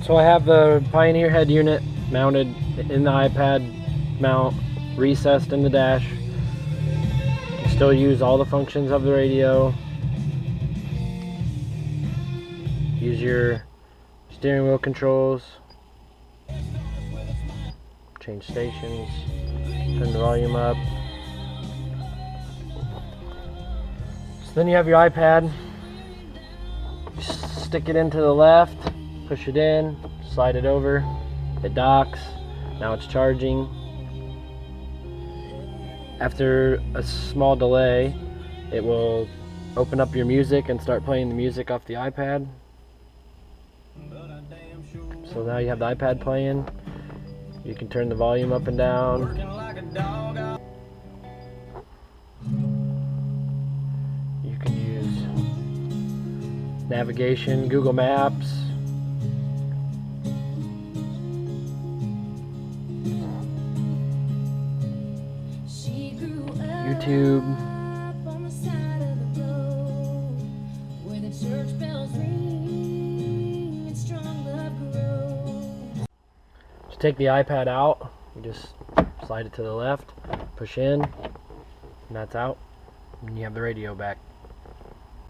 So I have the Pioneer head unit mounted in the iPad mount, recessed in the dash. You can still use all the functions of the radio. Use your steering wheel controls, change stations, turn the volume up. So then you have your iPad. Stick it into the left, push it in, slide it over, it docks. Now it's charging. After a small delay, it will open up your music and start playing the music off the iPad. So now you have the iPad playing. You can turn the volume up and down. You can use navigation, Google Maps, YouTube. To take the iPad out, you just slide it to the left, push in, and that's out, and you have the radio back.